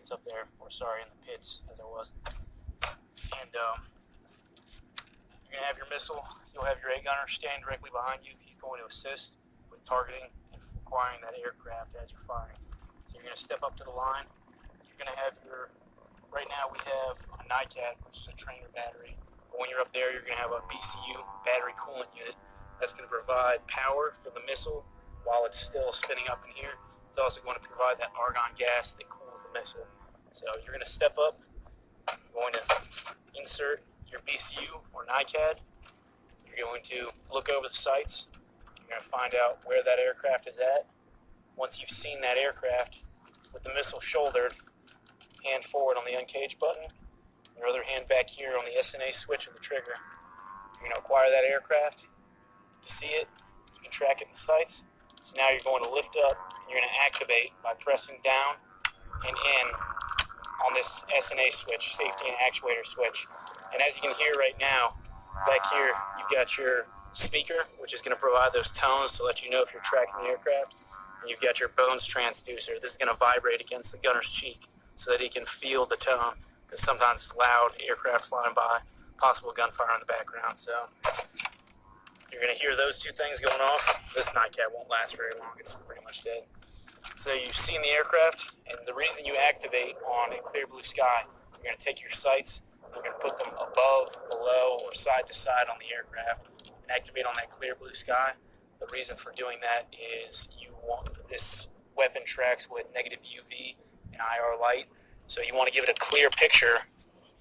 pits up there, or sorry, in the pits as I was. And you're going to have your missile. You'll have your A gunner standing directly behind you. He's going to assist with targeting and acquiring that aircraft as you're firing. So you're going to step up to the line. You're going to have your, right now we have a NICAD, which is a trainer battery. But when you're up there, you're going to have a BCU, battery coolant unit, that's going to provide power for the missile while it's still spinning up in here. It's also going to provide that argon gas that cools the missile. So you're going to step up, going to insert your BCU or NICAD. You're going to look over the sights. You're going to find out where that aircraft is at. Once you've seen that aircraft, with the missile shouldered, hand forward on the uncage button, your other hand back here on the SNA switch of the trigger. You're going to acquire that aircraft. You see it, you can track it in the sights. So now you're going to lift up, and you're going to activate by pressing down and in on this SNA switch, safety and actuator switch. And as you can hear right now, back here, you've got your speaker, which is going to provide those tones to let you know if you're tracking the aircraft. And you've got your bones transducer. This is going to vibrate against the gunner's cheek so that he can feel the tone, because sometimes it's loud, aircraft flying by, possible gunfire in the background. So you're going to hear those two things going off. This NICAD won't last very long. It's pretty much dead. So you've seen the aircraft, and the reason you activate on a clear blue sky, you're going to take your sights, you're going to put them above, below, or side to side on the aircraft and activate on that clear blue sky. The reason for doing that is you want this weapon tracks with negative UV and IR light, so you want to give it a clear picture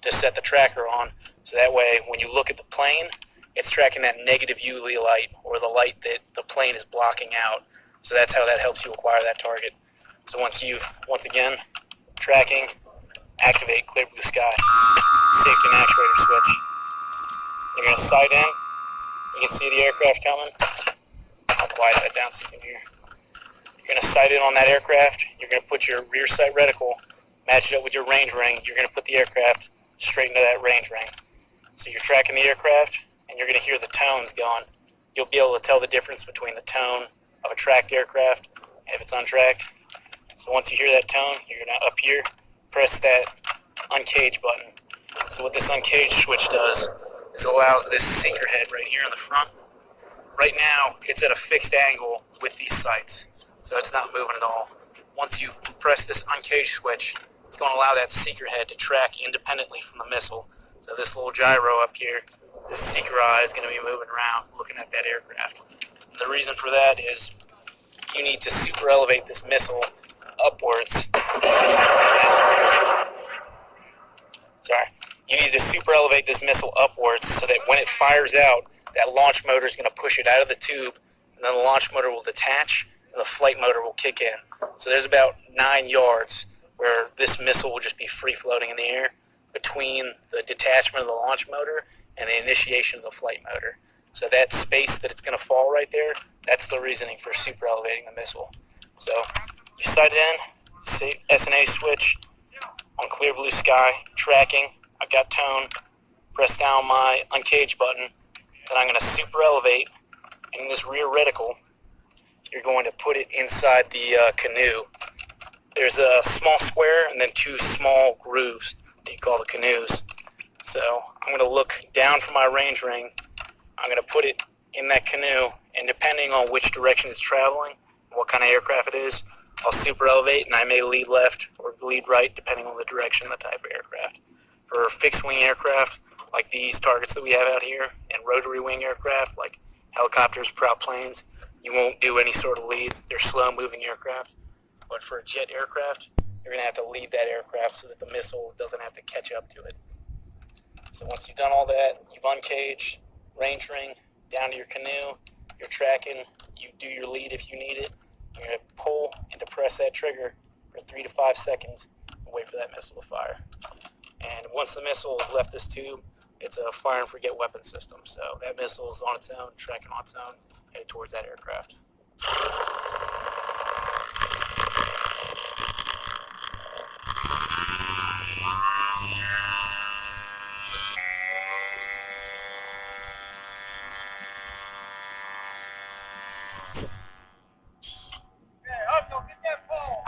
to set the tracker on, so that way when you look at the plane, it's tracking that negative UV light, or the light that the plane is blocking out. So that's how that helps you acquire that target. So once again, tracking, activate clear blue sky, safety and actuator switch. You're going to sight in. You can see the aircraft coming. I'll quiet that down so you can hear. You're going to sight in on that aircraft. You're going to put your rear sight reticle, match it up with your range ring. You're going to put the aircraft straight into that range ring. So you're tracking the aircraft, and you're going to hear the tones going. You'll be able to tell the difference between the tone of a tracked aircraft and if it's untracked. So once you hear that tone, you're going to, up here, press that uncage button. So what this uncage switch does is it allows this seeker head right here in the front. Right now, it's at a fixed angle with these sights, so it's not moving at all. Once you press this uncage switch, it's going to allow that seeker head to track independently from the missile. So this little gyro up here, this seeker eye is going to be moving around looking at that aircraft. And the reason for that is you need to super elevate this missile upwards. You need to super elevate this missile upwards so that when it fires out, that launch motor is going to push it out of the tube, and then the launch motor will detach, and the flight motor will kick in. So there's about 9 yards where this missile will just be free floating in the air between the detachment of the launch motor and the initiation of the flight motor. So that space that it's going to fall right there, that's the reasoning for super elevating the missile. So you sight in, SNA switch on clear blue sky, tracking. I've got tone, press down my uncage button, then I'm going to super elevate, and in this rear reticle, you're going to put it inside the canoe. There's a small square and then 2 small grooves that you call the canoes. So I'm going to look down from my range ring, I'm going to put it in that canoe, and depending on which direction it's traveling, what kind of aircraft it is, I'll super elevate, and I may lead left or lead right depending on the direction and the type of aircraft. For fixed wing aircraft like these targets that we have out here, and rotary wing aircraft like helicopters, prop planes, you won't do any sort of lead. They're slow moving aircraft. But for a jet aircraft, you're going to have to lead that aircraft so that the missile doesn't have to catch up to it. So once you've done all that, you've uncaged, range ring, down to your canoe, you're tracking, you do your lead if you need it. You're going to pull and depress that trigger for 3 to 5 seconds and wait for that missile to fire. And once the missile has left this tube, it's a fire and forget weapon system. So that missile is on its own, tracking on its own, headed towards that aircraft. Hey, Uncle, get that ball.